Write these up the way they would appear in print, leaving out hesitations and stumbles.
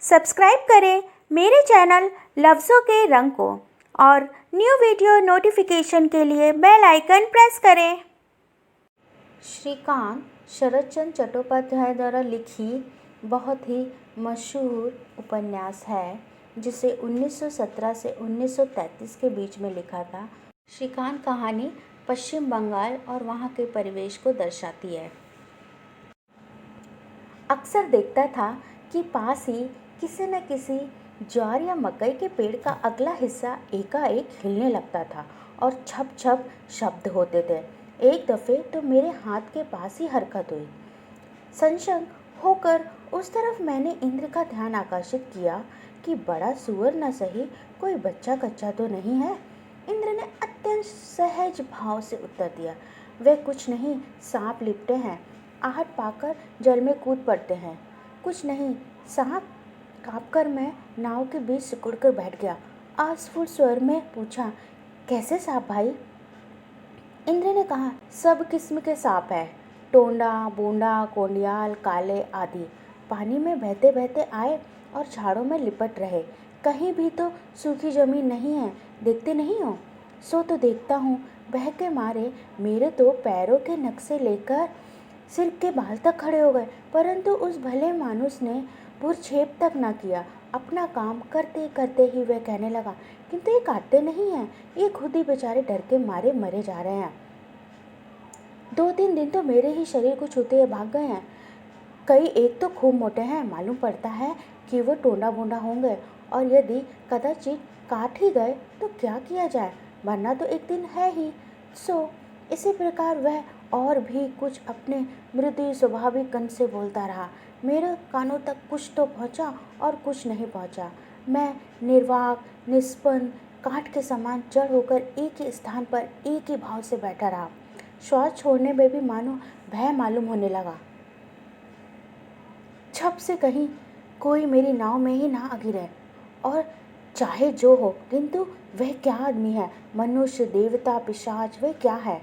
Subscribe करें मेरे channel लफ्ज़ों के रंग को और न्यू वीडियो नोटिफिकेशन के लिए बेल आइकन प्रेस करें। श्रीकांत शरदचंद्र चट्टोपाध्याय द्वारा लिखी बहुत ही मशहूर उपन्यास है जिसे 1917 से 1933 के बीच में लिखा था। श्रीकांत कहानी पश्चिम बंगाल और वहाँ के परिवेश को दर्शाती है। अक्सर देखता था कि पास ही किसी न किसी ज्वार या मकई के पेड़ का अगला हिस्सा एकाएक हिलने लगता था और छप छप शब्द होते थे। एक दफ़े तो मेरे हाथ के पास ही हरकत हुई। संशय होकर उस तरफ मैंने इंद्र का ध्यान आकर्षित किया कि बड़ा सुअर न सही कोई बच्चा कच्चा तो नहीं है। इंद्र ने अत्यंत सहज भाव से उत्तर दिया, वे कुछ नहीं, सांप लिपटे हैं, आहट पाकर जल में कूद पड़ते हैं। कुछ नहीं, सांप कांपकर मैं नाव के बीच सिकुड़ कर बैठ गया। अस्फुट स्वर में पूछा, कैसे सांप भाई? इंद्र ने कहा, सब किस्म के सांप है, टोंडा, बूंदा, कोंडियाल, काले आदि। पानी में बहते बहते आए और झाड़ों में लिपट रहे। कहीं भी तो सूखी जमीन नहीं है, देखते नहीं हो? सो तो देखता हूँ, बह के मारे मेरे तो पैरों के नख से लेकर सिर के बाल तक खड़े हो गए, परंतु उस भले मानुस ने भूरक्षेप तक न किया। अपना काम करते करते ही वह कहने लगा, किंतु ये काटते नहीं हैं, ये खुद ही बेचारे डर के मारे मरे जा रहे हैं। 2-3 दिन तो मेरे ही शरीर को छूते हुए भाग गए हैं। कई एक तो खूब मोटे हैं, मालूम पड़ता है कि वो टोंडा बोंडा होंगे, और यदि कदाचित काट ही गए तो क्या किया जाए, मरना तो एक दिन है ही। सो इसी प्रकार वह और भी कुछ अपने मृदु स्वाभाविक कंठ से बोलता रहा। मेरे कानों तक कुछ तो पहुंचा और कुछ नहीं पहुंचा। मैं निर्वाक निष्पन्न काठ के समान जड़ होकर एक ही स्थान पर एक ही भाव से बैठा रहा। श्वास छोड़ने में भी मानो भय मालूम होने लगा। छप से कहीं कोई मेरी नाव में ही ना आ गिरे, और चाहे जो हो, किंतु वह क्या आदमी है, मनुष्य, देवता, पिशाच, वह क्या है?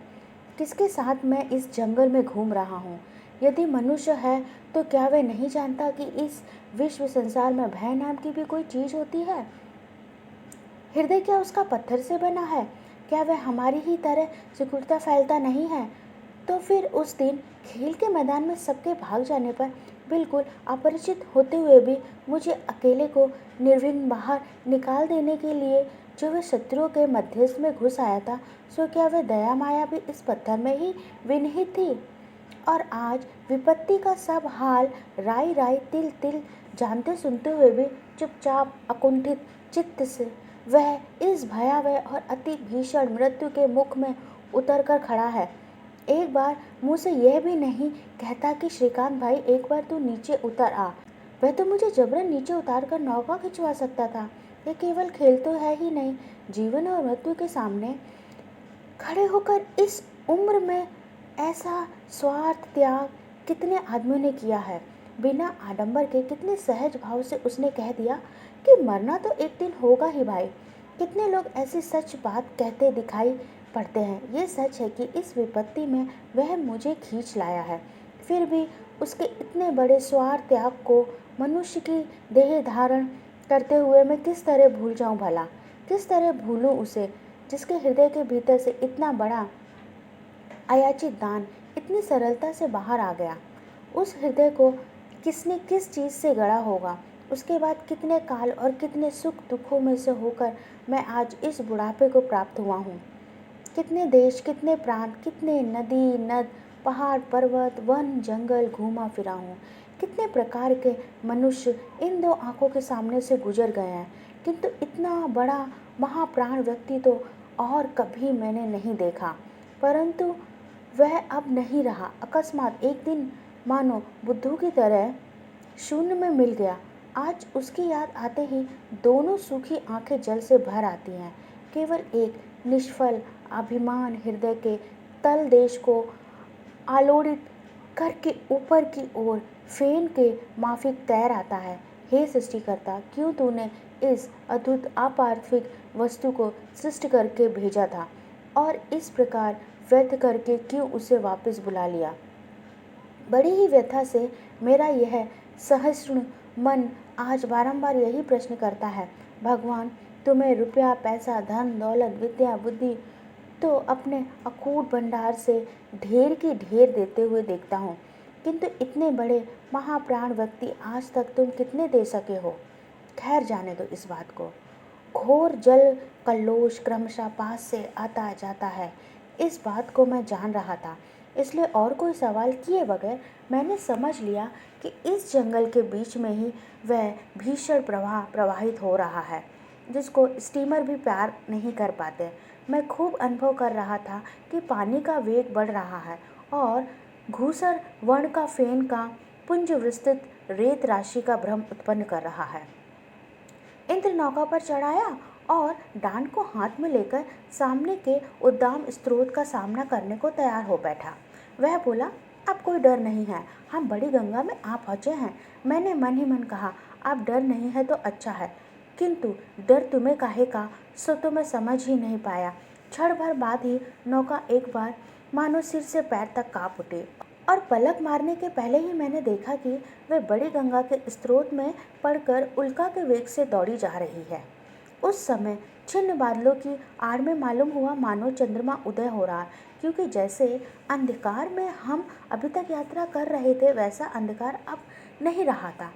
किसके साथ मैं इस जंगल में घूम रहा हूँ? यदि मनुष्य है तो क्या वह नहीं जानता कि इस विश्व संसार में भय नाम की भी कोई चीज़ होती है? हृदय क्या उसका पत्थर से बना है? क्या वह हमारी ही तरह सिकुड़ता फैलता नहीं है? तो फिर उस दिन खेल के मैदान में सबके भाग जाने पर बिल्कुल अपरिचित होते हुए भी मुझे अकेले को निर्विघ्न बाहर निकाल देने के लिए जो वह शत्रुओं के मध्यस्थ में घुस आया था, सो क्या वह दया माया भी इस पत्थर में ही विनिहित थी? और आज विपत्ति का सब हाल राई राई तिल तिल जानते सुनते हुए भी चुपचाप अकुंठित चित्त से वह इस भयावह और अति भीषण मृत्यु के मुख में उतर कर खड़ा है। एक बार मुँह से यह भी नहीं कहता कि श्रीकांत भाई एक बार तू नीचे उतर आ। वह तो मुझे जबरन नीचे उतार कर नौका खिंचवा सकता था। यह केवल खेल तो है ही नहीं, जीवन और मृत्यु के सामने खड़े होकर इस उम्र में ऐसा स्वार्थ त्याग कितने आदमियों ने किया है। बिना आडंबर के कितने सहज भाव से उसने कह दिया कि मरना तो एक दिन होगा ही भाई। कितने लोग ऐसी सच बात कहते दिखाई पड़ते हैं। ये सच है कि इस विपत्ति में वह मुझे खींच लाया है। फिर भी उसके इतने बड़े स्वार्थ त्याग को मनुष्य की देह धारण करते हुए मैं किस तरह भूल जाऊं भला? किस तरह भूलूं उसे जिसके हृदय के भीतर से इतना बड़ा अयाचित दान इतनी सरलता से बाहर आ गया? उस हृदय को किसने किस चीज़ से गढ़ा होगा? उसके बाद कितने काल और कितने सुख दुखों में से होकर मैं आज इस बुढ़ापे को प्राप्त हुआ हूँ। कितने देश, कितने प्रांत, कितने नदी नद, पहाड़ पर्वत, वन जंगल घूमा फिरा हूँ। कितने प्रकार के मनुष्य इन 2 आँखों के सामने से गुजर गए हैं, किंतु इतना बड़ा महाप्राण व्यक्ति तो और कभी मैंने नहीं देखा। परंतु वह अब नहीं रहा। अकस्मात एक दिन मानो बुद्धू की तरह शून्य में मिल गया। आज उसकी याद आते ही दोनों सूखी आंखें जल से भर आती हैं। केवल एक निष्फल अभिमान हृदय के तल देश को आलोड़ित करके ऊपर की ओर फेन के माफिक तैर आता है। हे सृष्टिकर्ता, क्यों तूने इस अद्भुत अपार्थिव वस्तु को सृष्टि करके भेजा था, और इस प्रकार व्यर्थ करके क्यों उसे वापस बुला लिया? बड़ी ही व्यथा से मेरा यह सहस्र मन आज बारंबार यही प्रश्न करता है, भगवान तुम्हें रुपया, पैसा, धन, दौलत, विद्या, बुद्धि तो अपने अकूट भंडार से ढेर की ढेर देते हुए देखता हूँ, किंतु इतने बड़े महाप्राण व्यक्ति आज तक तुम कितने दे सके हो। खैर जाने दो इस बात को। घोर जल कल्लोष क्रमशः पास से आता जाता है, इस बात को मैं जान रहा था, इसलिए और कोई सवाल किए बगैर मैंने समझ लिया कि इस जंगल के बीच में ही वह भीषण प्रवाह प्रवाहित हो रहा है जिसको स्टीमर भी पार नहीं कर पाते। मैं खूब अनुभव कर रहा था कि पानी का वेग बढ़ रहा है और घूसर वर्ण का फेन का पुंज विस्तृत रेत राशि का भ्रम उत्पन्न कर रहा है। इंद्र नौका पर चढ़ाया और डांड को हाथ में लेकर सामने के उद्दाम स्रोत का सामना करने को तैयार हो बैठा। वह बोला, अब कोई डर नहीं है, हम बड़ी गंगा में आ पहुँचे हैं। मैंने मन ही मन कहा, अब डर नहीं है तो अच्छा है, किंतु डर तुम्हें काहे का, सो तो मैं समझ ही नहीं पाया। क्षण भर बाद ही नौका एक बार मानो सिर से पैर तक कांप उठी और पलक मारने के पहले ही मैंने देखा कि वह बड़ी गंगा के स्रोत में पड़कर उल्का के वेग से दौड़ी जा रही है। उस समय छिन्न बादलों की आड़ में मालूम हुआ मानो चंद्रमा उदय हो रहा, क्योंकि जैसे अंधकार में हम अभी तक यात्रा कर रहे थे वैसा अंधकार अब नहीं रहा था।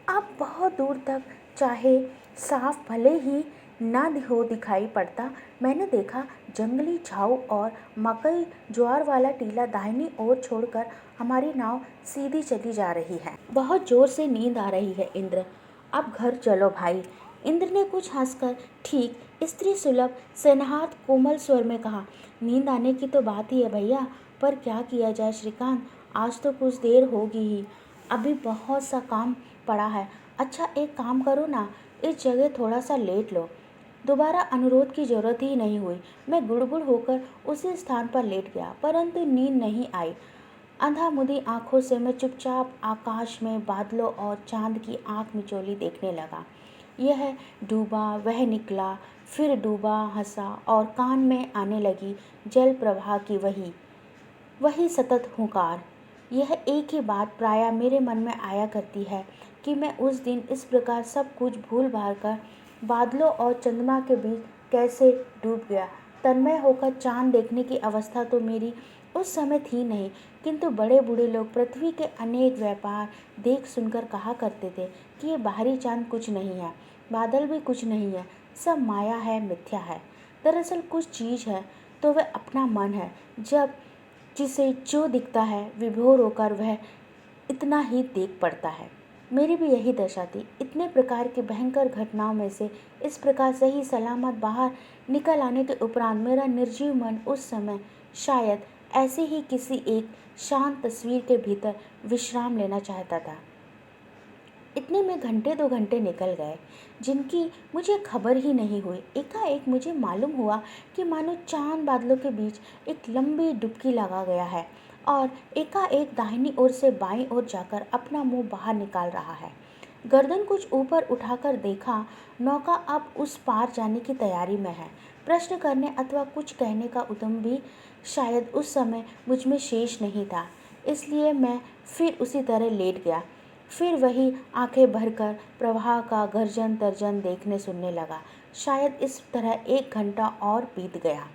अब बहुत दूर तक चाहे साफ भले ही ना हो दिखाई पड़ता, मैंने देखा जंगली झाऊ और मकई ज्वार वाला टीला दाहिनी ओर छोड़कर हमारी नाव सीधी चली जा रही है। बहुत जोर से नींद आ रही है इंद्र, अब घर चलो भाई। इंद्र ने कुछ हंसकर ठीक स्त्री सुलभ सेनहात कोमल स्वर में कहा, नींद आने की तो बात ही है भैया, पर क्या किया जाए श्रीकांत, आज तो कुछ देर होगी ही, अभी बहुत सा काम पड़ा है। अच्छा एक काम करो ना, इस जगह थोड़ा सा लेट लो। दोबारा अनुरोध की जरूरत ही नहीं हुई। मैं गुड़गुड़ होकर उसी स्थान पर लेट गया, परंतु नींद नहीं आई। अंधामुंधी आंखों से मैं चुपचाप आकाश में बादलों और चांद की आंख मिचोली देखने लगा। यह डूबा, वह निकला, फिर डूबा, हंसा और कान में आने लगी जल प्रवाह की वही सतत हुंकार। यह एक ही बात प्रायः मेरे मन में आया करती है कि मैं उस दिन इस प्रकार सब कुछ भूल भाल कर बादलों और चंद्रमा के बीच कैसे डूब गया। तन्मय होकर चांद देखने की अवस्था तो मेरी उस समय थी नहीं, किंतु बड़े बूढ़े लोग पृथ्वी के अनेक व्यापार देख सुनकर कहा करते थे कि ये बाहरी चांद कुछ नहीं है, बादल भी कुछ नहीं है, सब माया है, मिथ्या है। दरअसल कुछ चीज़ है तो वह अपना मन है, जब जिसे जो दिखता है विभोर होकर वह इतना ही देख पड़ता है। मेरी भी यही दशा थी। इतने प्रकार की भयंकर घटनाओं में से इस प्रकार सही सलामत बाहर निकल आने के उपरांत मेरा निर्जीव मन उस समय शायद ऐसे ही किसी एक शांत तस्वीर के भीतर विश्राम लेना चाहता था। इतने में घंटे 2 घंटे निकल गए जिनकी मुझे खबर ही नहीं हुई। एकाएक मुझे मालूम हुआ कि मानो चांद बादलों के बीच एक लंबी डुबकी लगा गया है और एकाएक दाहिनी ओर से बाईं ओर जाकर अपना मुंह बाहर निकाल रहा है। गर्दन कुछ ऊपर उठाकर देखा, नौका अब उस पार जाने की तैयारी में है। प्रश्न करने अथवा कुछ कहने का उद्यम भी शायद उस समय मुझ में शेष नहीं था, इसलिए मैं फिर उसी तरह लेट गया। फिर वही आंखें भरकर प्रवाह का गर्जन तर्जन देखने सुनने लगा। शायद इस तरह 1 घंटा और बीत गया।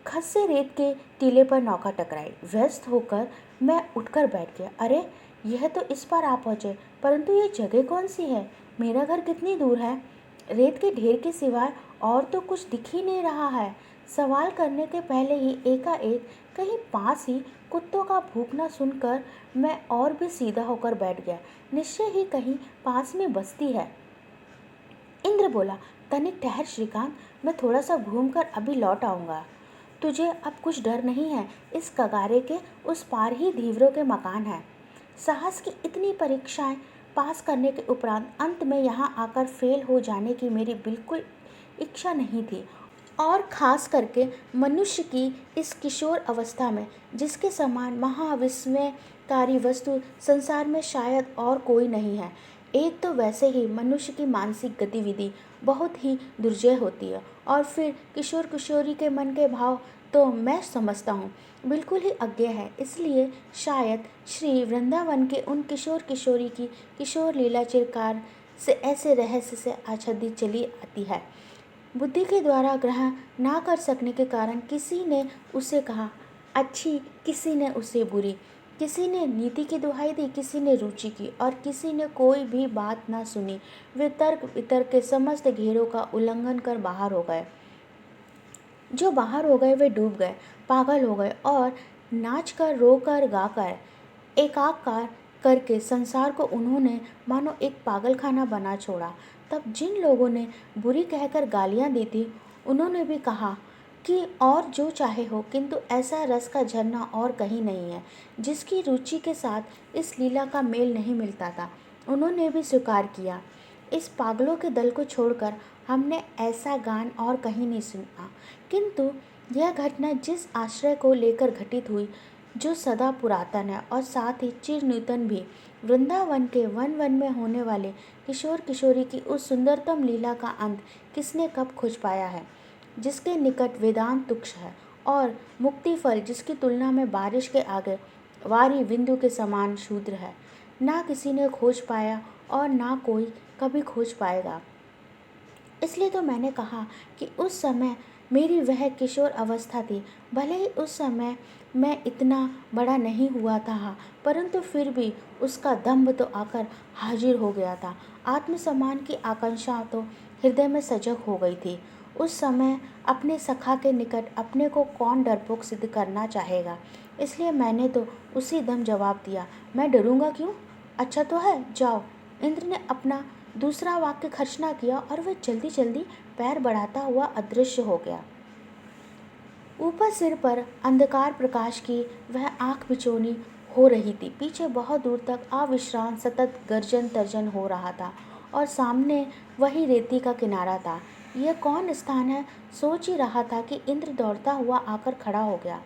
खस्से रेत के टीले पर नौका टकराई। व्यस्त होकर मैं उठकर बैठ गया। अरे यह तो इस पार आ पहुँचे, परंतु ये जगह कौन सी है, मेरा घर कितनी दूर है। रेत के ढेर के सिवाय और तो कुछ दिख ही नहीं रहा है। सवाल करने के पहले ही एकाएक कहीं पास ही कुत्तों का भूखना सुनकर मैं और भी सीधा होकर बैठ गया। निश्चय ही कहीं पास में बस्ती है। इंद्र बोला, तनिक ठहर श्रीकांत, मैं थोड़ा सा घूमकर अभी लौट आऊँगा। तुझे अब कुछ डर नहीं है, इस कगारे के उस पार ही धीवरों के मकान हैं। साहस की इतनी परीक्षाएं पास करने के उपरांत अंत में यहाँ आकर फेल हो जाने की मेरी बिल्कुल इच्छा नहीं थी, और ख़ास करके मनुष्य की इस किशोर अवस्था में जिसके समान महाविस्मयकारी वस्तु संसार में शायद और कोई नहीं है। एक तो वैसे ही मनुष्य की मानसिक गतिविधि बहुत ही दुर्जय होती है, और फिर किशोर किशोरी के मन के भाव तो मैं समझता हूँ बिल्कुल ही अज्ञे है। इसलिए शायद श्री वृंदावन के उन किशोर किशोरी की किशोर लीला चिरकार से ऐसे रहस्य से आच्छादित चली आती है। बुद्धि के द्वारा ग्रहण ना कर सकने के कारण किसी ने उसे कहा अच्छी, किसी ने उसे बुरी, किसी ने नीति की दुहाई दी, किसी ने रुचि की, और किसी ने कोई भी बात ना सुनी। वे तर्क वितर्क के समस्त घेरों का उल्लंघन कर बाहर हो गए। जो बाहर हो गए वे डूब गए, पागल हो गए, और नाच कर, रोकर, गाकर, एकाकार करके संसार को उन्होंने मानो एक पागलखाना बना छोड़ा। तब जिन लोगों ने बुरी कहकर गालियां दी थी, उन्होंने भी कहा कि और जो चाहे हो, किंतु ऐसा रस का झरना और कहीं नहीं है। जिसकी रुचि के साथ इस लीला का मेल नहीं मिलता था, उन्होंने भी स्वीकार किया। इस पागलों के दल को छोड़कर हमने ऐसा गान और कहीं नहीं सुना। किंतु यह घटना जिस आश्रय को लेकर घटित हुई, जो सदा पुरातन है और साथ ही चिर नूतन भी, वृंदावन के वन वन में होने वाले किशोर किशोरी की उस सुंदरतम लीला का अंत किसने कब खोज पाया है, जिसके निकट वेदांत तुच्छ है और मुक्ति फल जिसकी तुलना में बारिश के आगे वारी बिंदु के समान शूद्र है, ना किसी ने खोज पाया और ना कोई कभी खोज पाएगा। इसलिए तो मैंने कहा कि उस समय मेरी वह किशोर अवस्था थी। भले ही उस समय मैं इतना बड़ा नहीं हुआ था, परंतु फिर भी उसका दंभ तो आकर हाजिर हो गया था। आत्मसम्मान की आकांक्षा तो हृदय में सजग हो गई थी। उस समय अपने सखा के निकट अपने को कौन डरपोक सिद्ध करना चाहेगा। इसलिए मैंने तो उसी दम जवाब दिया, मैं डरूंगा क्यों? अच्छा तो है, जाओ। इंद्र ने अपना दूसरा वाक्य खर्च न किया और वह जल्दी जल्दी पैर बढ़ाता हुआ अदृश्य हो गया। ऊपर सिर पर अंधकार प्रकाश की वह आंख बिचौनी हो रही थी। पीछे बहुत दूर तक अविश्राम सतत गर्जन तर्जन हो रहा था और सामने वही रेती का किनारा था। यह कौन स्थान है, सोच ही रहा था कि इंद्र दौड़ता हुआ आकर खड़ा हो गया।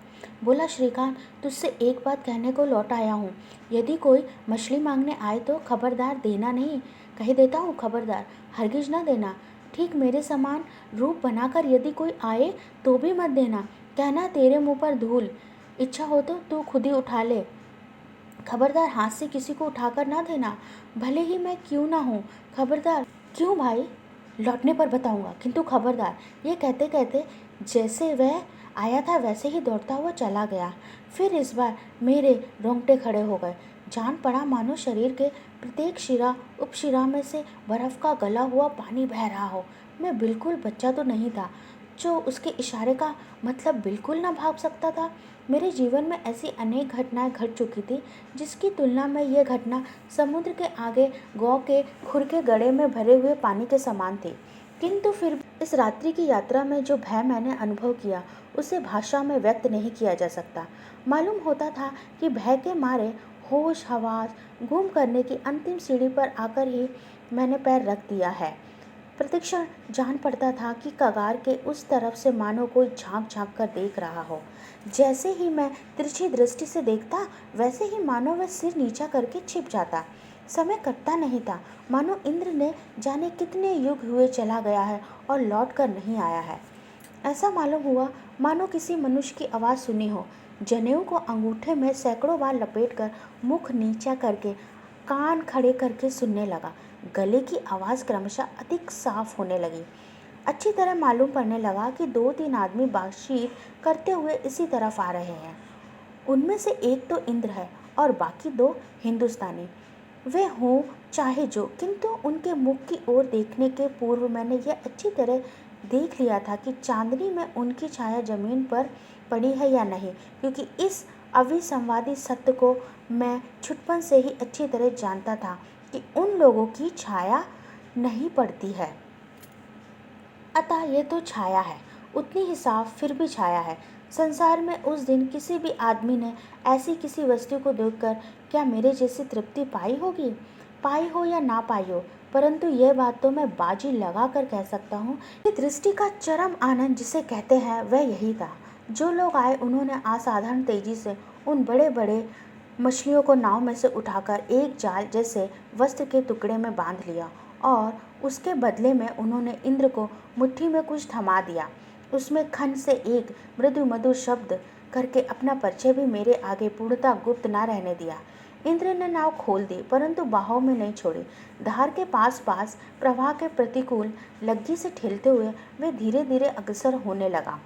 बोला, श्रीकांत, तुझसे एक बात कहने को लौट आया हूँ। यदि कोई मछली मांगने आए तो खबरदार देना नहीं। कह देता हूँ, खबरदार, हरगिज न देना। ठीक मेरे समान रूप बनाकर यदि कोई आए तो भी मत देना। कहना तेरे मुंह पर धूल, इच्छा हो तो तू खुद ही उठा ले। खबरदार हाथ से किसी को उठाकर ना देना, भले ही मैं क्यों ना हूँ। खबरदार। क्यों भाई? लौटने पर बताऊंगा, किंतु खबरदार। ये कहते कहते जैसे वह आया था वैसे ही दौड़ता हुआ चला गया। फिर इस बार मेरे रोंगटे खड़े हो गए। जान पड़ा मानो शरीर के प्रत्येक शिरा उपशिरा में से बर्फ का गला हुआ पानी बह रहा हो। मैं बिल्कुल बच्चा तो नहीं था जो उसके इशारे का मतलब बिल्कुल ना भाप सकता था। मेरे जीवन में ऐसी अनेक घटनाएं घट चुकी थी जिसकी तुलना में यह घटना समुद्र के आगे गौ के खुर के गड़े में भरे हुए पानी के समान थी। किंतु फिर इस रात्रि की यात्रा में जो भय मैंने अनुभव किया उसे भाषा में व्यक्त नहीं किया जा सकता। मालूम होता था कि भय के मारे होश हवास गुम करने की अंतिम सीढ़ी पर आकर ही मैंने पैर रख दिया है। प्रतिक्षण जान पड़ता था कि कगार के उस तरफ से मानो कोई झांक झांक कर देख रहा हो। जैसे ही मैं तिरछी दृष्टि से देखता वैसे ही मानो वह सिर नीचा करके छिप जाता। समय कटता नहीं था, मानो इंद्र ने जाने कितने युग हुए चला गया है और लौट कर नहीं आया है। ऐसा मालूम हुआ मानो किसी मनुष्य की आवाज़ सुनी हो। जनेऊ को अंगूठे में सैकड़ों बार लपेटकर मुख नीचा करके कान खड़े करके सुनने लगा। गले की आवाज़ क्रमशः अधिक साफ होने लगी। अच्छी तरह मालूम पड़ने लगा कि 2-3 आदमी बातचीत करते हुए इसी तरफ आ रहे हैं। उनमें से एक तो इंद्र है और बाकी 2 हिंदुस्तानी। वे हों चाहे जो, किंतु उनके मुख की ओर देखने के पूर्व मैंने यह अच्छी तरह देख लिया था कि चांदनी में उनकी छाया जमीन पर पड़ी है या नहीं, क्योंकि इस अविसंवादी सत्य को मैं छुटपन से ही अच्छी तरह जानता था कि उन लोगों की छाया नहीं पड़ती है। अतः ये तो छाया है, उतनी ही साफ, फिर भी छाया है। संसार में उस दिन किसी भी आदमी ने ऐसी किसी वस्तु को देखकर क्या मेरे जैसी तृप्ति पाई होगी? पाई हो या ना पाई हो, परंतु यह बात तो मैं बाजी लगा कर कह सकता हूँ कि दृष्टि का चरम आनंद जिसे कहते हैं वह यही था। जो लोग आए उन्होंने असाधारण तेजी से उन बड़े बड़े मछलियों को नाव में से उठाकर एक जाल जैसे वस्त्र के टुकड़े में बांध लिया और उसके बदले में उन्होंने इंद्र को मुट्ठी में कुछ थमा दिया। उसमें खन से एक मृदु मधुर शब्द करके अपना परिचय भी मेरे आगे पूर्णतः गुप्त ना रहने दिया। इंद्र ने नाव खोल दी, परंतु बाहों में नहीं छोड़ी। धार के पास पास प्रवाह के प्रतिकूल लग्गी से ठेलते हुए वे धीरे धीरे अग्रसर होने लगा।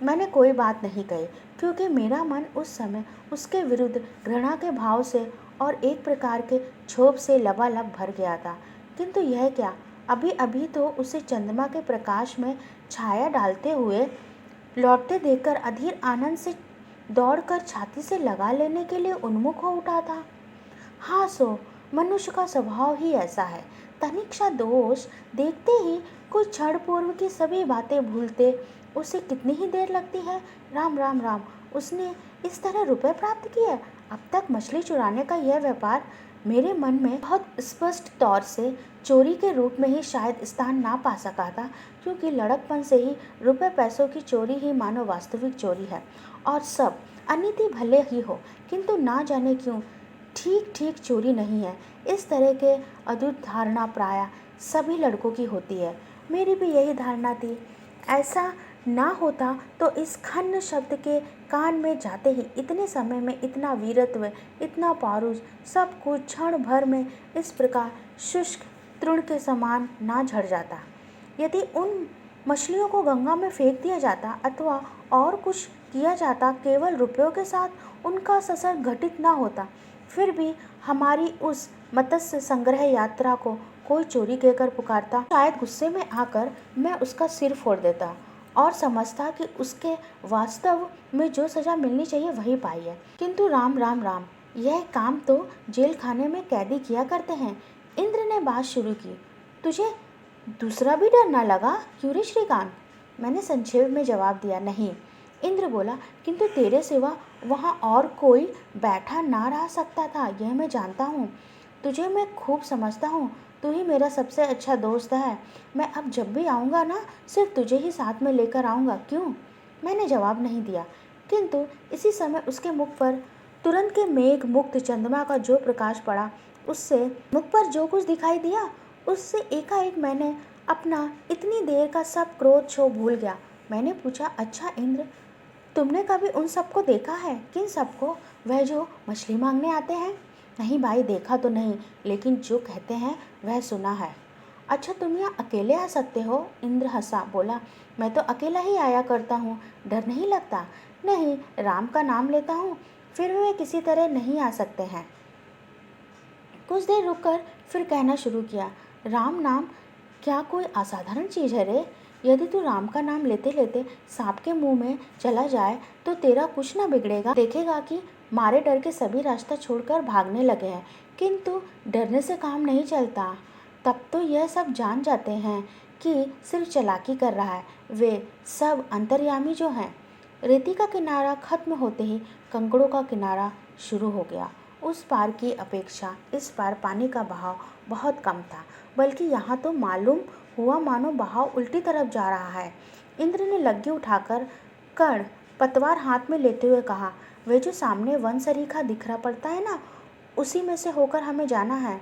मैंने कोई बात नहीं कही, क्योंकि मेरा मन उस समय उसके विरुद्ध घृणा के भाव से और एक प्रकार के क्षोभ से लबालब भर गया था। किंतु यह क्या, अभी अभी तो उसे चंद्रमा के प्रकाश में छाया डालते हुए लौटते देखकर अधीर आनंद से दौड़कर छाती से लगा लेने के लिए उन्मुख हो उठा था। हाँ, सो मनुष्य का स्वभाव ही ऐसा है। तनिक सा दोष देखते ही कुछ क्षण पूर्व की सभी बातें भूलते उसे कितनी ही देर लगती है। राम राम राम, उसने इस तरह रुपए प्राप्त किए। अब तक मछली चुराने का यह व्यापार मेरे मन में बहुत स्पष्ट तौर से चोरी के रूप में ही शायद स्थान ना पा सका था, क्योंकि लड़कपन से ही रुपए पैसों की चोरी ही मानो वास्तविक चोरी है। और सब अनिति भले ही हो, किंतु ना जाने क्यों ठीक ठीक चोरी नहीं है। इस तरह के अद्भुत धारणा प्रायः सभी लड़कों की होती है। मेरी भी यही धारणा थी। ऐसा ना होता तो इस खन्न शब्द के कान में जाते ही इतने समय में इतना वीरत्व, इतना पौरुष, सब कुछ क्षण भर में इस प्रकार शुष्क तृण के समान ना झड़ जाता। यदि उन मछलियों को गंगा में फेंक दिया जाता अथवा और कुछ किया जाता, केवल रुपयों के साथ उनका संसर्ग घटित ना होता, फिर भी हमारी उस मत्स्य संग्रह यात्रा को कोई चोरी कहकर पुकारता, शायद गुस्से में आकर मैं उसका सिर फोड़ देता और समझता कि उसके वास्तव में जो सजा मिलनी चाहिए वही पाई है। किंतु राम राम राम, यह काम तो जेल खाने में कैदी किया करते हैं। इंद्र ने बात शुरू की। तुझे दूसरा भी डर ना लगा क्यों रे श्रीकांत? मैंने संक्षेप में जवाब दिया। नहीं। इंद्र बोला, किंतु तेरे सिवा वहाँ और कोई बैठा ना रह सकता था, यह मैं जानता हूँ। तुझे मैं खूब समझता हूँ, तू ही मेरा सबसे अच्छा दोस्त है। मैं अब जब भी आऊँगा ना, सिर्फ तुझे ही साथ में लेकर आऊँगा। क्यों? मैंने जवाब नहीं दिया, किंतु इसी समय उसके मुख पर तुरंत के मेघ मुक्त चंद्रमा का जो प्रकाश पड़ा, उससे मुख पर जो कुछ दिखाई दिया, उससे एकाएक मैंने अपना इतनी देर का सब क्रोध क्षोभ भूल गया। मैंने पूछा, अच्छा इंद्र, तुमने कभी उन सबको देखा है? किन सबको? वह जो मछली मांगने आते हैं? नहीं भाई, देखा तो नहीं, लेकिन जो कहते हैं वह सुना है। अच्छा, तुम यहाँ अकेले आ सकते हो? इंद्र हंसा, बोला, मैं तो अकेला ही आया करता हूँ, डर नहीं लगता? नहीं, राम का नाम लेता हूँ, फिर वे किसी तरह नहीं आ सकते हैं। कुछ देर रुककर फिर कहना शुरू किया, राम नाम क्या कोई असाधारण चीज़ है रे? यदि तू राम का नाम लेते लेते सांप के मुंह में चला जाए तो तेरा कुछ ना बिगड़ेगा। देखेगा कि मारे डर के सभी रास्ता छोड़कर भागने लगे हैं, किंतु डरने से काम नहीं चलता। तब तो यह सब जान जाते हैं कि सिर्फ चालाकी कर रहा है। वे सब अंतर्यामी जो हैं। रेती का किनारा खत्म होते ही कंकड़ों का किनारा शुरू हो गया। उस पार की अपेक्षा इस पार पानी का बहाव बहुत कम था, बल्कि यहाँ तो मालूम हुआ मानो बहाव उल्टी तरफ जा रहा है। इंद्र ने लग्गी उठाकर कर्ण पतवार हाथ में लेते हुए कहा, वे जो सामने वन सरीखा दिखरा पड़ता है ना, उसी में से होकर हमें जाना है।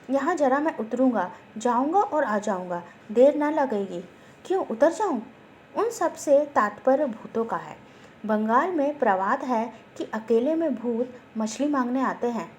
यहाँ जरा मैं उतरूँगा, जाऊँगा और आ जाऊँगा, देर ना लगेगी। क्यों उतर जाऊँ? उन सब से तात्पर्य भूतों का है। बंगाल में प्रवाद है कि अकेले में भूत मछली मांगने आते हैं।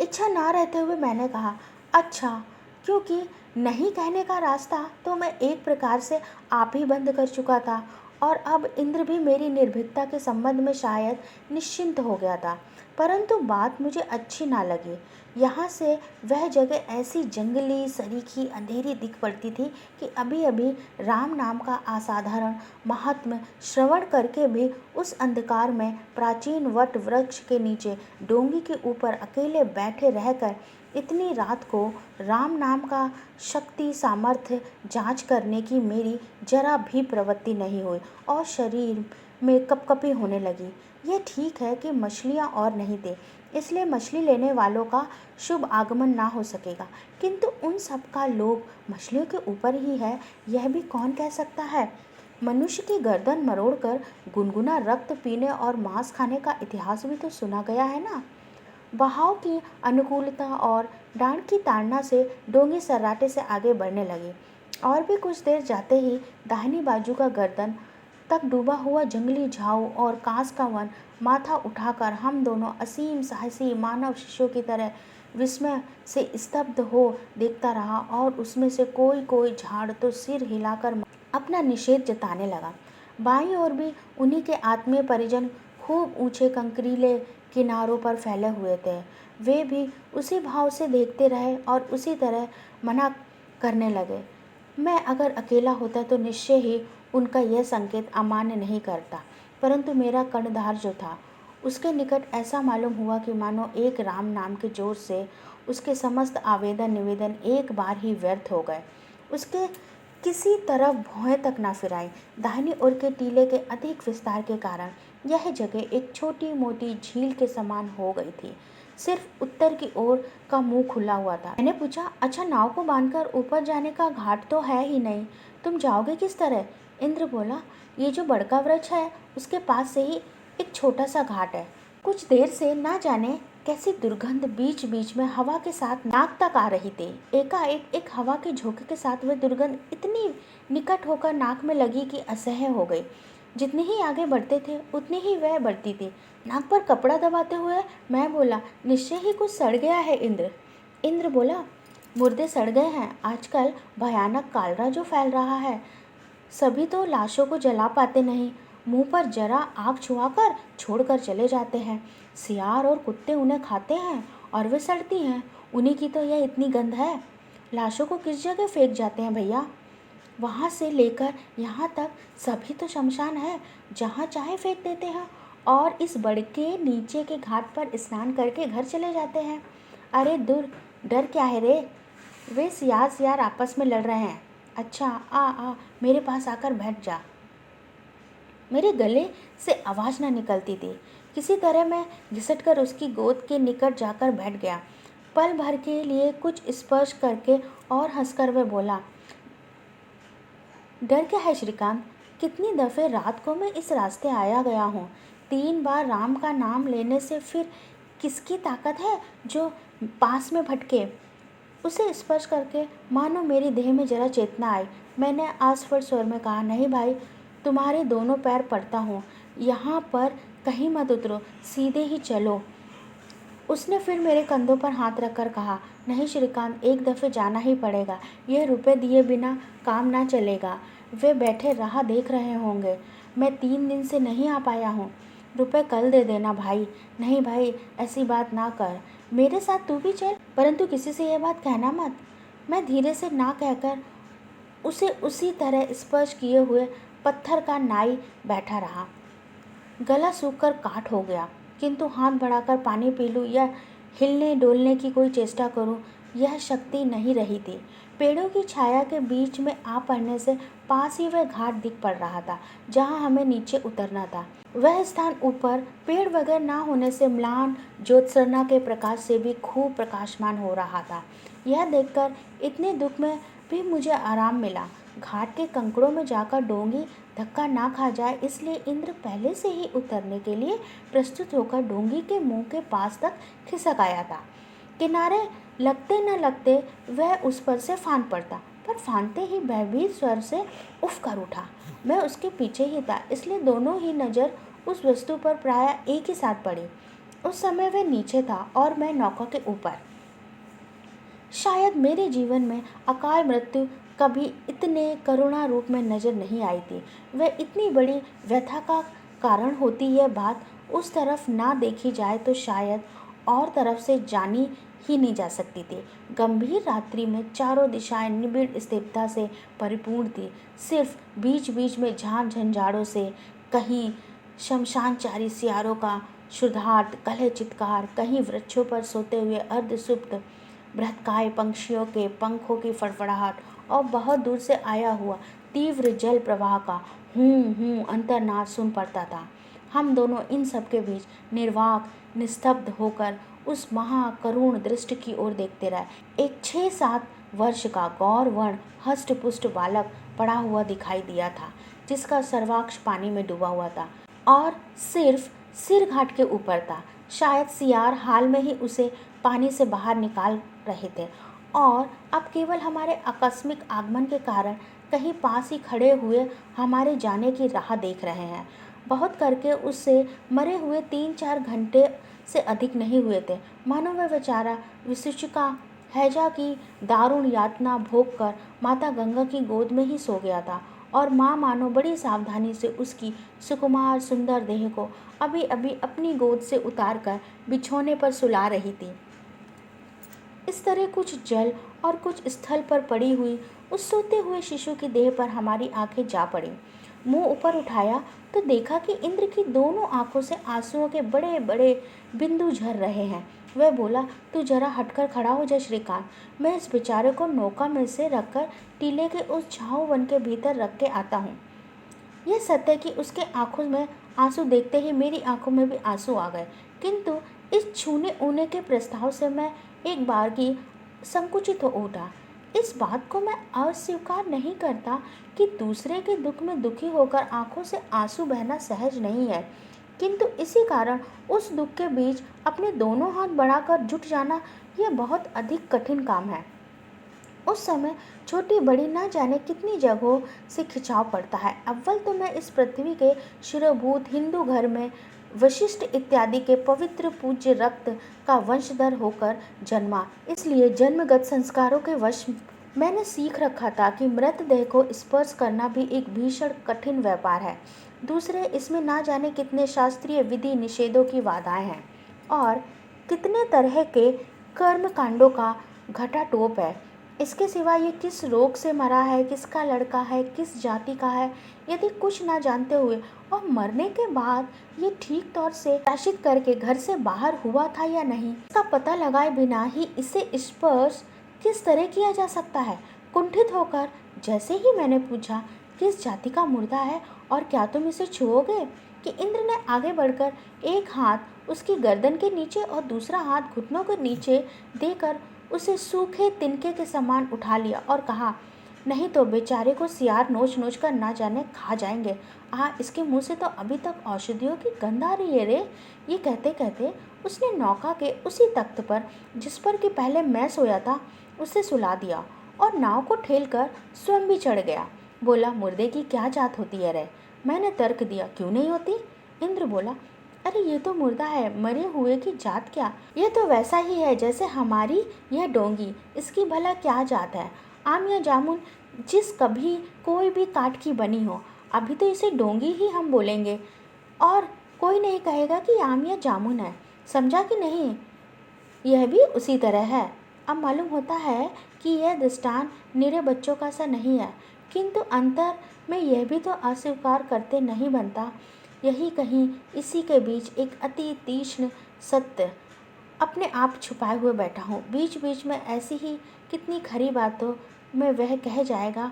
इच्छा ना रहते हुए मैंने कहा, अच्छा, क्योंकि नहीं कहने का रास्ता तो मैं एक प्रकार से आप ही बंद कर चुका था, और अब इंद्र भी मेरी निर्भीकता के संबंध में शायद निश्चिंत हो गया था। परंतु बात मुझे अच्छी ना लगी। यहाँ से वह जगह ऐसी जंगली, सरीखी, अंधेरी दिख पड़ती थी कि अभी अभी राम नाम का असाधारण महात्म्य श्रवण करके भी उस अंधकार में प्राचीन वट वृक्ष के नीचे डोंगी के ऊपर अकेले बैठे रहकर इतनी रात को राम नाम का शक्ति सामर्थ्य जांच करने की मेरी जरा भी प्रवृत्ति नहीं हुई और शरीर में कपकपी होने लगी। यह ठीक है कि मछलियाँ और नहीं थे, इसलिए मछली लेने वालों का शुभ आगमन ना हो सकेगा, किंतु उन सब का लोभ मछलियों के ऊपर ही है, यह भी कौन कह सकता है। मनुष्य की गर्दन मरोड़कर गुनगुना रक्त पीने और मांस खाने का इतिहास भी तो सुना गया है ना। बहाव की अनुकूलता और डांड की ताड़ना से डोंगी सर्राटे से आगे बढ़ने लगी। और भी कुछ देर जाते ही दाहिनी बाजू का गर्दन तक डूबा हुआ जंगली झाऊ और कांस का वन माथा उठाकर हम दोनों असीम साहसी मानव शिशुओं की तरह विस्मय से स्तब्ध हो देखता रहा और उसमें से कोई कोई झाड़ तो सिर हिलाकर अपना निषेध जताने लगा। बाईं ओर भी उन्हीं के आत्मीय परिजन खूब ऊंचे कंकरीले किनारों पर फैले हुए थे। वे भी उसी भाव से देखते रहे और उसी तरह मना करने लगे। मैं अगर अकेला होता तो निश्चय ही उनका यह संकेत अमान्य नहीं करता, परंतु मेरा कर्णधार जो था उसके निकट ऐसा मालूम हुआ कि मानो एक राम नाम के जोर से उसके समस्त आवेदन निवेदन एक बार ही व्यर्थ हो गए। उसके किसी तरफ भौहें तक न फिराई। दाहिनी ओर के टीले के अधिक विस्तार के कारण यह जगह एक छोटी मोटी झील के समान हो गई थी। सिर्फ उत्तर की ओर का मुंह खुला हुआ था। मैंने पूछा, अच्छा नाव को बांधकर ऊपर जाने का घाट तो है ही नहीं, तुम जाओगे किस तरह? इंद्र बोला, ये जो बड़का वृक्ष है उसके पास से ही एक छोटा सा घाट है। कुछ देर से ना जाने कैसी दुर्गंध बीच बीच में हवा के साथ नाक तक आ रही थी। एकाएक एक हवा के झोंके के साथ वह दुर्गंध इतनी निकट होकर नाक में लगी कि असह्य हो गई। जितने ही आगे बढ़ते थे उतनी ही वह बढ़ती थी। नाक पर कपड़ा दबाते हुए मैं बोला, निश्चय ही कुछ सड़ गया है इंद्र। इंद्र बोला, मुर्दे सड़ गए हैं। आजकल भयानक कालरा जो फैल रहा है, सभी तो लाशों को जला पाते नहीं, मुंह पर जरा आग छुआकर छोड़कर चले जाते हैं। सियार और कुत्ते उन्हें खाते हैं और वे सड़ती हैं। उन्हीं की तो यह इतनी गंध है। लाशों को किस जगह फेंक जाते हैं भैया? वहाँ से लेकर यहाँ तक सभी तो शमशान है, जहाँ चाहे फेंक देते हैं और इस बड़के नीचे के घाट पर स्नान करके घर चले जाते हैं। अरे दूर, डर क्या है रे? वे सियार आपस में लड़ रहे हैं। अच्छा, आ मेरे पास आकर बैठ जा। मेरे गले से आवाज़ न निकलती थी। किसी तरह मैं घिसटकर उसकी गोद के निकट जाकर बैठ गया। पल भर के लिए कुछ स्पर्श करके और हंसकर वह बोला, डर क्या है श्रीकांत? कितनी दफ़े रात को मैं इस रास्ते आया गया हूँ। 3 बार राम का नाम लेने से फिर किसकी ताकत है जो पास में भटके? उसे स्पर्श करके मानो मेरी देह में जरा चेतना आई। मैंने आसफल स्वर में कहा, नहीं भाई, तुम्हारे दोनों पैर पड़ता हूँ, यहाँ पर कहीं मत उतरो, सीधे ही चलो। उसने फिर मेरे कंधों पर हाथ रखकर कहा, नहीं श्रीकांत, एक दफ़े जाना ही पड़ेगा। यह रुपए दिए बिना काम ना चलेगा। वे बैठे राह देख रहे होंगे। मैं 3 दिन से नहीं आ पाया हूँ। रुपए कल दे देना भाई। नहीं भाई, ऐसी बात ना कर, मेरे साथ तू भी चल, परंतु किसी से यह बात कहना मत। मैं धीरे से ना कहकर उसे उसी तरह स्पर्श किए हुए पत्थर का नाई बैठा रहा। गला सूखकर काठ हो गया, किंतु हाथ बढ़ाकर पानी पी लूँ या हिलने डोलने की कोई चेष्टा करूँ, यह शक्ति नहीं रही थी। पेड़ों की छाया के बीच में आ पड़ने से पास ही वह घाट दिख पड़ रहा था जहाँ हमें नीचे उतरना था। वह स्थान ऊपर पेड़ वगैरह ना होने से म्लान ज्योत्सना के प्रकाश से भी खूब प्रकाशमान हो रहा था। यह देखकर इतने दुख में भी मुझे आराम मिला। घाट के कंकड़ों में जाकर डोंगी धक्का ना खा जाए, इसलिए इंद्र पहले से ही उतरने के लिए प्रस्तुत होकर डोंगी के मुंह के पास तक खिसक आया था। किनारे लगते न लगते वह उस पर से फांद पड़ता, पर फांदते ही भयभीत स्वर से उफ कर उठा। मैं उसके पीछे ही था, इसलिए दोनों ही नज़र उस वस्तु पर प्रायः एक ही साथ पड़ी। उस समय वह नीचे था और मैं नौका के ऊपर। शायद मेरे जीवन में अकाल मृत्यु कभी इतने करुणा रूप में नजर नहीं आई थी। वह इतनी बड़ी व्यथा का कारण होती, यह बात उस तरफ ना देखी जाए तो शायद और तरफ से जानी ही नहीं जा सकती थी। गंभीर रात्रि में चारों दिशाएं निबिड़ स्तब्धता से परिपूर्ण थी। सिर्फ बीच बीच में झांझ झंझाड़ों से, कहीं शमशानचारी सियारों का क्षुधार्त कलह चित्कार, कहीं वृक्षों पर सोते हुए अर्धसुप्त बृहत्काय पंक्षियों के पंखों की फड़फड़ाहट और बहुत दूर से आया हुआ तीव्र जल प्रवाह का हूँ अंतर्नाद सुन पड़ता था। हम दोनों इन सब के बीच निर्वाक निस्तब्ध होकर उस महाकरुण दृष्टि की ओर देखते रहे। एक 6-7 वर्ष का गौर वर्ण हष्ट पुष्ट बालक पड़ा हुआ दिखाई दिया था, जिसका सर्वाक्ष पानी में डूबा हुआ था और सिर्फ सिर घाट के ऊपर था। शायद सियार हाल में ही उसे पानी से बाहर निकाल रहे थे और अब केवल हमारे आकस्मिक आगमन के कारण कहीं पास ही खड़े हुए हमारे जाने की राह देख रहे हैं। बहुत करके उससे मरे हुए 3-4 घंटे से अधिक नहीं हुए थे। मानो वह बेचारा विसूचिका हैजा की दारुण यातना भोग कर माता गंगा की गोद में ही सो गया था और माँ मानो बड़ी सावधानी से उसकी सुकुमार सुंदर देह को अभी अभी अपनी गोद से उतारकर बिछौने पर सुला रही थी। इस तरह कुछ जल और कुछ स्थल पर पड़ी हुई उस सोते हुए शिशु की देह पर हमारी आंखें जा पड़ी। मुंह ऊपर उठाया तो देखा कि इंद्र की दोनों आंखों से आंसुओं के बड़े बड़े बिंदु झर रहे हैं। वह बोला, तू जरा हटकर खड़ा हो जा श्रीकांत, मैं इस बेचारे को नौका में से रखकर टीले के उस झाऊ वन के भीतर रख के आता हूँ। यह सत्य कि उसके आंखों में आंसू देखते ही मेरी आंखों में भी आंसू आ गए, किंतु इस छूने ऊने के प्रस्ताव से मैं एक बार की संकुचित हो उठा। इस बात को मैं अस्वीकार नहीं करता कि दूसरे के दुख में दुखी होकर आंखों से आंसू बहना सहज नहीं है, किंतु इसी कारण उस दुख के बीच अपने दोनों हाथ बढ़ाकर जुट जाना यह बहुत अधिक कठिन काम है। उस समय छोटी बड़ी ना जाने कितनी जगहों से खिंचाव पड़ता है। अव्वल तो मैं इस पृथ्वी के शिरोभूत हिंदू घर में वशिष्ठ इत्यादि के पवित्र पूज्य रक्त का वंशधर होकर जन्मा, इसलिए जन्मगत संस्कारों के वश मैंने सीख रखा था कि मृतदेह को स्पर्श करना भी एक भीषण कठिन व्यापार है। दूसरे, इसमें ना जाने कितने शास्त्रीय विधि निषेधों की बाधाएं हैं और कितने तरह के कर्म कांडों का घटाटोप है। इसके सिवा ये किस रोग से मरा है, किसका लड़का है, किस जाति का है, यदि कुछ ना जानते हुए और मरने के बाद ये ठीक तौर से प्रायश्चित करके घर से बाहर हुआ था या नहीं, इसका पता लगाए बिना ही इसे स्पर्श किस तरह किया जा सकता है। कुंठित होकर जैसे ही मैंने पूछा, किस जाति का मुर्दा है और क्या तुम इसे छुओगे, कि इंद्र ने आगे बढ़कर एक हाथ उसकी गर्दन के नीचे और दूसरा हाथ घुटनों के नीचे देकर उसे सूखे तिनके के समान उठा लिया और कहा, नहीं तो बेचारे को सियार नोच नोच कर ना जाने खा जाएंगे। इसके मुंह से तो अभी तक औषधियों की गंध आ रही है रे। ये कहते कहते उसने नौका के उसी तख्त पर जिस पर कि पहले मैं सोया था उसे सुला दिया और नाव को ठेल कर स्वयं भी चढ़ गया। बोला, मुर्दे की क्या जात होती है रे? मैंने तर्क दिया, क्यों नहीं होती? इंद्र बोला, अरे ये तो मुर्दा है, मरे हुए की जात क्या? यह तो वैसा ही है जैसे हमारी यह डोंगी, इसकी भला क्या जात है? आम या जामुन जिस कभी कोई भी काठ की बनी हो, अभी तो इसे डोंगी ही हम बोलेंगे और कोई नहीं कहेगा कि आम या जामुन है। समझा कि नहीं? यह भी उसी तरह है। अब मालूम होता है कि यह दृष्टांत निरे बच्चों का सा नहीं है, किंतु अंतर में यह भी तो अस्वीकार करते नहीं बनता, यही कहीं इसी के बीच एक अति तीक्ष्ण सत्य अपने आप छुपाए हुए बैठा हूँ। बीच बीच में ऐसी ही कितनी खरी बातों में वह कह जाएगा,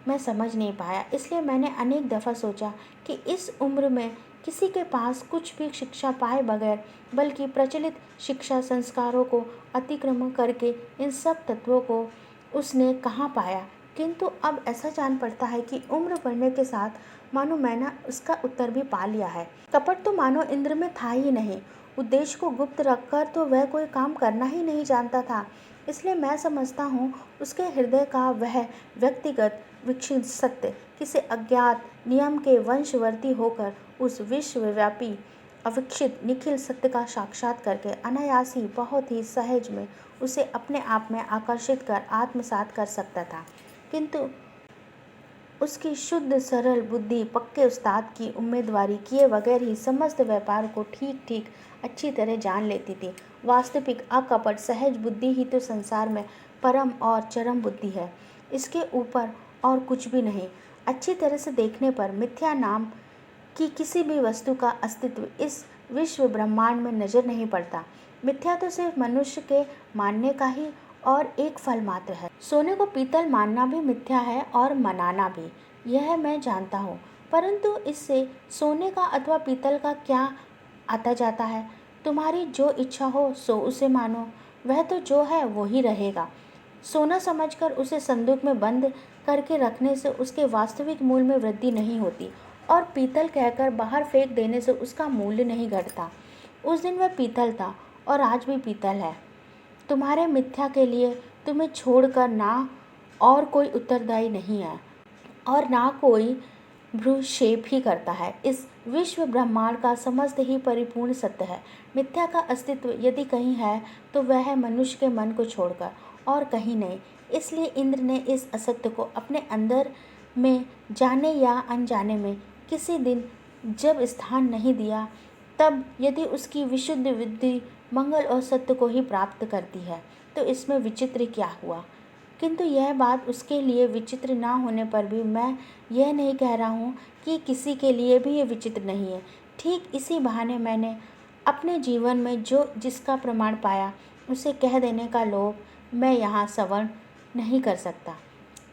मैं समझ नहीं पाया। इसलिए मैंने अनेक दफ़ा सोचा कि इस उम्र में किसी के पास कुछ भी शिक्षा पाए बगैर, बल्कि प्रचलित शिक्षा संस्कारों को अतिक्रमण करके इन सब तत्वों को उसने कहाँ पाया। किंतु अब ऐसा जान पड़ता है कि उम्र बढ़ने के साथ मानो मैंने उसका उत्तर भी पा लिया है। कपट तो मानो इंद्र में था ही नहीं। उद्देश्य को गुप्त रखकर तो वह कोई काम करना ही नहीं जानता था। इसलिए मैं समझता हूँ उसके हृदय का वह व्यक्तिगत विकसित सत्य किसी अज्ञात नियम के वंशवर्ती होकर उस विश्वव्यापी अविकसित निखिल सत्य का साक्षात करके अनायास ही बहुत ही सहज में उसे अपने आप में आकर्षित कर आत्मसात कर सकता था। किंतु उसकी शुद्ध सरल बुद्धि पक्के उस्ताद की उम्मीदवारी किए बगैर ही समस्त व्यापार को ठीक ठीक अच्छी तरह जान लेती थी। वास्तविक अकपट सहज बुद्धि ही तो संसार में परम और चरम बुद्धि है, इसके ऊपर और कुछ भी नहीं। अच्छी तरह से देखने पर मिथ्या नाम की किसी भी वस्तु का अस्तित्व इस विश्व ब्रह्मांड में नजर नहीं पड़ता। मिथ्या तो सिर्फ मनुष्य के मानने का ही और एक फल मात्र है। सोने को पीतल मानना भी मिथ्या है और मनाना भी, यह मैं जानता हूँ, परंतु इससे सोने का अथवा पीतल का क्या आता जाता है? तुम्हारी जो इच्छा हो सो उसे मानो, वह तो जो है वो ही रहेगा। सोना समझकर उसे संदूक में बंद करके रखने से उसके वास्तविक मूल्य में वृद्धि नहीं होती और पीतल कहकर बाहर फेंक देने से उसका मूल्य नहीं घटता। उस दिन वह पीतल था और आज भी पीतल है। तुम्हारे मिथ्या के लिए तुम्हें छोड़कर ना और कोई उत्तरदायी नहीं है और ना कोई भ्रूक्षेप ही करता है। इस विश्व ब्रह्मांड का समस्त ही परिपूर्ण सत्य है। मिथ्या का अस्तित्व यदि कहीं है तो वह है मनुष्य के मन को छोड़कर और कहीं नहीं। इसलिए इंद्र ने इस असत्य को अपने अंदर में जाने या अनजाने में किसी दिन जब स्थान नहीं दिया, तब यदि उसकी विशुद्ध बुद्धि मंगल और सत्य को ही प्राप्त करती है तो इसमें विचित्र क्या हुआ। किंतु यह बात उसके लिए विचित्र ना होने पर भी मैं यह नहीं कह रहा हूँ कि किसी के लिए भी ये विचित्र नहीं है। ठीक इसी बहाने मैंने अपने जीवन में जो जिसका प्रमाण पाया उसे कह देने का लोभ मैं यहाँ सवर्ण नहीं कर सकता।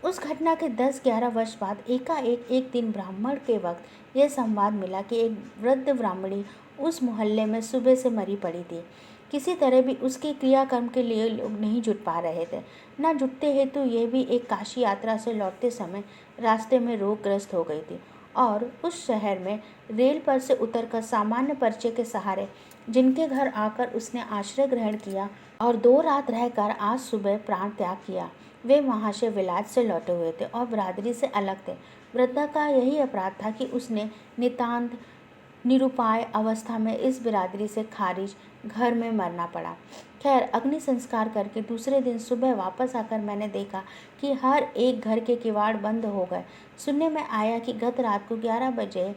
उस घटना के 10-11 वर्ष बाद एकाएक एक दिन ब्राह्मण के वक्त यह संवाद मिला कि एक वृद्ध ब्राह्मणी उस मोहल्ले में सुबह से मरी पड़ी थी। किसी तरह भी उसके क्रियाकर्म के लिए लोग नहीं जुट पा रहे थे। न जुटते हेतु यह भी एक काशी यात्रा से लौटते समय रास्ते में रोगग्रस्त हो गई थी और उस शहर में रेल पर से उतरकर सामान्य परिचय के सहारे जिनके घर आकर उसने आश्रय ग्रहण किया और 2 रात रहकर आज सुबह प्राण त्याग किया, वे वहाँ से विलायत से लौटे हुए थे और बिरादरी से अलग थे। वृद्धा का यही अपराध था कि उसने नितांत निरुपाय अवस्था में इस बिरादरी से खारिज घर में मरना पड़ा। खैर, अग्नि संस्कार करके दूसरे दिन सुबह वापस आकर मैंने देखा कि हर एक घर के किवाड़ बंद हो गए। सुनने में आया कि गत रात को 11 बजे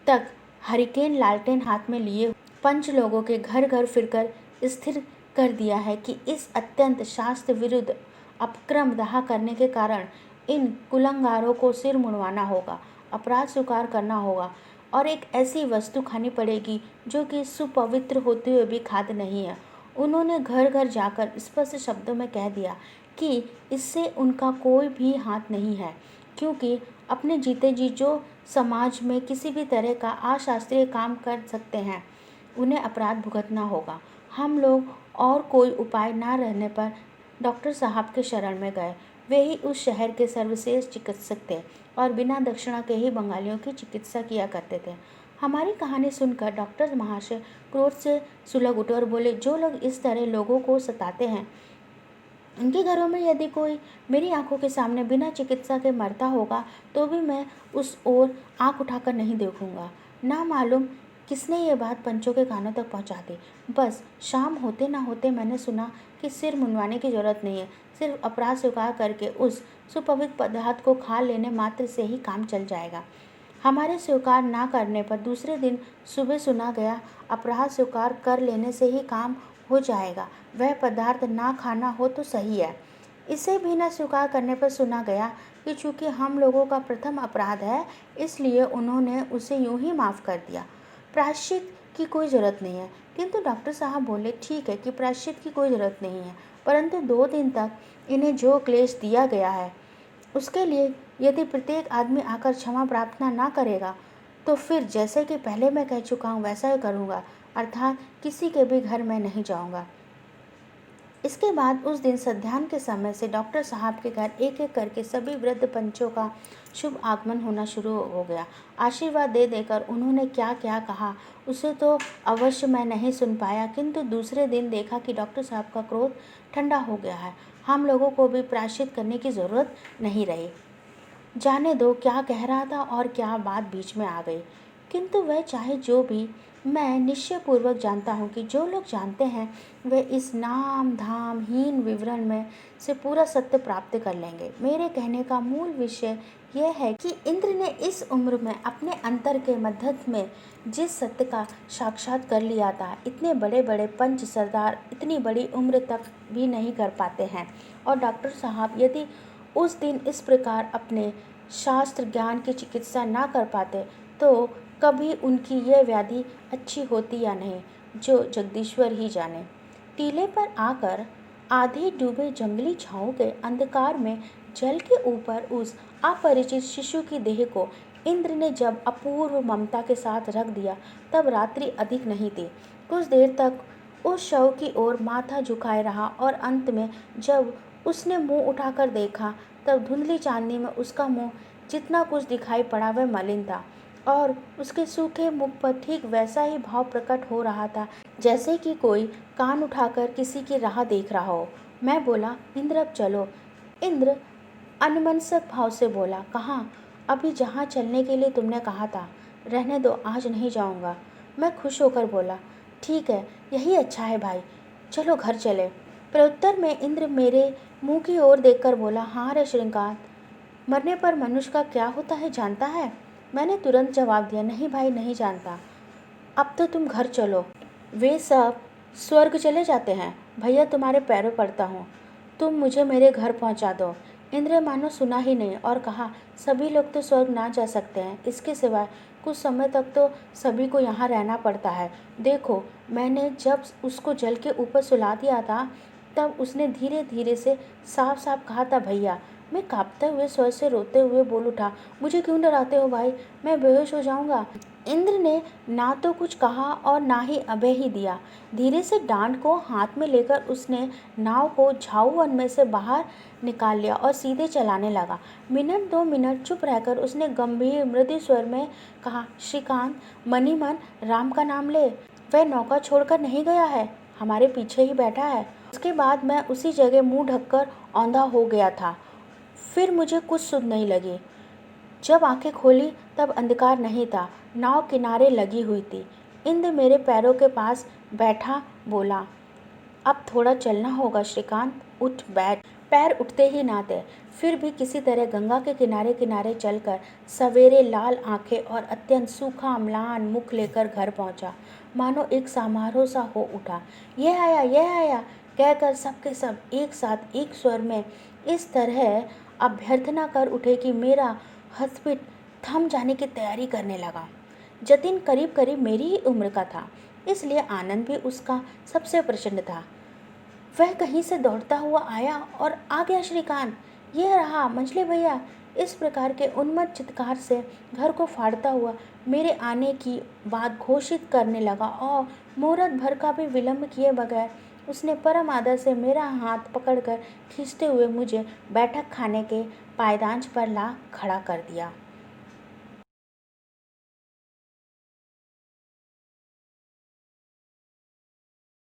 तक हरिकेन लालटेन हाथ में लिए 5 लोगों के घर घर फिरकर स्थिर कर दिया है कि इस अत्यंत शास्त्र विरुद्ध अपक्रम दाह करने के कारण इन कुलंगारों को सिर मुड़वाना होगा, अपराध स्वीकार करना होगा और एक ऐसी वस्तु खानी पड़ेगी जो कि सुपवित्र होते हुए भी खाद्य नहीं है। उन्होंने घर घर जाकर स्पष्ट शब्दों में कह दिया कि इससे उनका कोई भी हाथ नहीं है, क्योंकि अपने जीते जी जो समाज में किसी भी तरह का अशास्त्रीय काम कर सकते हैं उन्हें अपराध भुगतना होगा। हम लोग और कोई उपाय ना रहने पर डॉक्टर साहब के शरण में गए। वे ही उस शहर के सर्वश्रेष्ठ चिकित्सक थे और बिना दक्षिणा के ही बंगालियों की चिकित्सा किया करते थे। हमारी कहानी सुनकर डॉक्टर महाशय क्रोध से सुलग उठे और बोले, जो लोग इस तरह लोगों को सताते हैं उनके घरों में यदि कोई मेरी आंखों के सामने बिना चिकित्सा के मरता होगा तो भी मैं उस ओर आंख उठाकर नहीं देखूंगा। ना मालूम किसने ये बात पंचों के कानों तक पहुंचा दी। बस शाम होते ना होते मैंने सुना कि सिर मुंडवाने की जरूरत नहीं है, सिर्फ अपराध स्वीकार करके उस सुपवित्र पदार्थ को खा लेने मात्र से ही काम चल जाएगा। हमारे स्वीकार ना करने पर दूसरे दिन सुबह सुना गया, अपराध स्वीकार कर लेने से ही काम हो जाएगा, वह पदार्थ ना खाना हो तो सही है। इसे भी न स्वीकार करने पर सुना गया कि चूंकि हम लोगों का प्रथम अपराध है इसलिए उन्होंने उसे यूं ही माफ़ कर दिया, प्रायश्चित की कोई ज़रूरत नहीं है। किंतु डॉक्टर साहब बोले, ठीक है कि प्रायश्चित की कोई ज़रूरत नहीं है, परंतु 2 दिन तक इन्हें जो क्लेश दिया गया है उसके लिए यदि प्रत्येक आदमी आकर क्षमा प्रार्थना ना करेगा तो फिर जैसे कि पहले मैं कह चुका हूँ वैसा ही करूँगा, अर्थात किसी के भी घर में नहीं जाऊँगा। इसके बाद उस दिन संध्यान के समय से डॉक्टर साहब के घर एक एक करके सभी वृद्ध पंचों का शुभ आगमन होना शुरू हो गया। आशीर्वाद दे देकर उन्होंने क्या क्या कहा उसे तो अवश्य मैं नहीं सुन पाया, किंतु दूसरे दिन देखा कि डॉक्टर साहब का क्रोध ठंडा हो गया है। हम लोगों को भी प्रायश्चित करने की ज़रूरत नहीं रही। जाने दो क्या कह रहा था और क्या बात बीच में आ गई, किंतु वह चाहे जो भी, मैं निश्चयपूर्वक जानता हूँ कि जो लोग जानते हैं वे इस नाम धाम हीन विवरण में से पूरा सत्य प्राप्त कर लेंगे। मेरे कहने का मूल विषय यह है कि इंद्र ने इस उम्र में अपने अंतर के मध्य में जिस सत्य का साक्षात कर लिया था, इतने बड़े बड़े पंच सरदार इतनी बड़ी उम्र तक भी नहीं कर पाते हैं। और डॉक्टर साहब यदि उस दिन इस प्रकार अपने शास्त्र ज्ञान की चिकित्सा ना कर पाते तो कभी उनकी यह व्याधि अच्छी होती या नहीं, जो जगदीश्वर ही जाने। टीले पर आकर आधे डूबे जंगली छाओं के अंधकार में जल के ऊपर उस अपरिचित शिशु की देह को इंद्र ने जब अपूर्व ममता के साथ रख दिया तब रात्रि अधिक नहीं थी। कुछ देर तक उस शव की ओर माथा झुकाए रहा और अंत में जब उसने मुंह उठाकर देखा तब धुंधली चांदनी में उसका मुंह जितना कुछ दिखाई पड़ा वह मलिन था और उसके सूखे मुख पर ठीक वैसा ही भाव प्रकट हो रहा था जैसे कि कोई कान उठाकर किसी की राह देख रहा हो। मैं बोला, इंद्र अब चलो। इंद्र अनमनस्क भाव से बोला, कहाँ? अभी जहाँ चलने के लिए तुमने कहा था। रहने दो, आज नहीं जाऊँगा। मैं खुश होकर बोला, ठीक है, यही अच्छा है भाई, चलो घर चले। प्रत्युत्तर में इंद्र मेरे मुंह की ओर देखकर बोला, हाँ रे श्रीकांत, मरने पर मनुष्य का क्या होता है जानता है? मैंने तुरंत जवाब दिया, नहीं भाई, नहीं जानता। अब तो तुम घर चलो। वे सब स्वर्ग चले जाते हैं। भैया तुम्हारे पैरों पड़ता हूँ, तुम मुझे मेरे घर पहुँचा दो। इंद्र मानो सुना ही नहीं और कहा, सभी लोग तो स्वर्ग ना जा सकते हैं, इसके सिवाय कुछ समय तक तो सभी को यहाँ रहना पड़ता है। देखो, मैंने जब उसको जल के ऊपर सुला दिया था तब उसने धीरे धीरे से साफ साफ कहा था, भैया। मैं कांपते हुए स्वर से रोते हुए बोल उठा, मुझे क्यों डराते हो भाई, मैं बेहोश हो जाऊंगा। इंद्र ने ना तो कुछ कहा और ना ही अभय ही दिया। धीरे से डांड को हाथ में लेकर उसने नाव को झाऊ वन में से बाहर निकाल लिया और सीधे चलाने लगा। मिनट 2 मिनट चुप रहकर उसने गंभीर मृदु स्वर में कहा, श्रीकांत, मनी मन राम का नाम ले। वह नौका छोड़कर नहीं गया है, हमारे पीछे ही बैठा है। उसके बाद मैं उसी जगह मुंह ढककर औंधा हो गया था। फिर मुझे कुछ सुध नहीं लगी। जब आंखें खोली तब अंधकार नहीं था, नाव किनारे लगी हुई थी। इंद्र मेरे पैरों के पास बैठा बोला, अब थोड़ा चलना होगा श्रीकांत, उठ बैठ। पैर उठते ही ना थे, फिर भी किसी तरह गंगा के किनारे किनारे चलकर सवेरे लाल आंखें और अत्यंत सूखा म्लान मुख लेकर घर पहुंचा। मानो एक समारोह सा हो उठा। यह आया, यह आया कहकर सबके सब एक साथ एक स्वर में इस तरह अभ्यर्थना कर उठे कि मेरा हृदय थम जाने की तैयारी करने लगा। जतिन करीब करीब मेरी ही उम्र का था, इसलिए आनंद भी उसका सबसे प्रचंड था। वह कहीं से दौड़ता हुआ आया और आ गया, श्रीकांत, यह रहा मंझले भैया। इस प्रकार के उन्मत्त चित्कार से घर को फाड़ता हुआ मेरे आने की बात घोषित करने लगा और मुहूर्त भर का भी विलंब किए बगैर उसने परम आदर से मेरा हाथ पकड़कर खींचते हुए मुझे बैठक खाने के पायदान पर ला खड़ा कर दिया।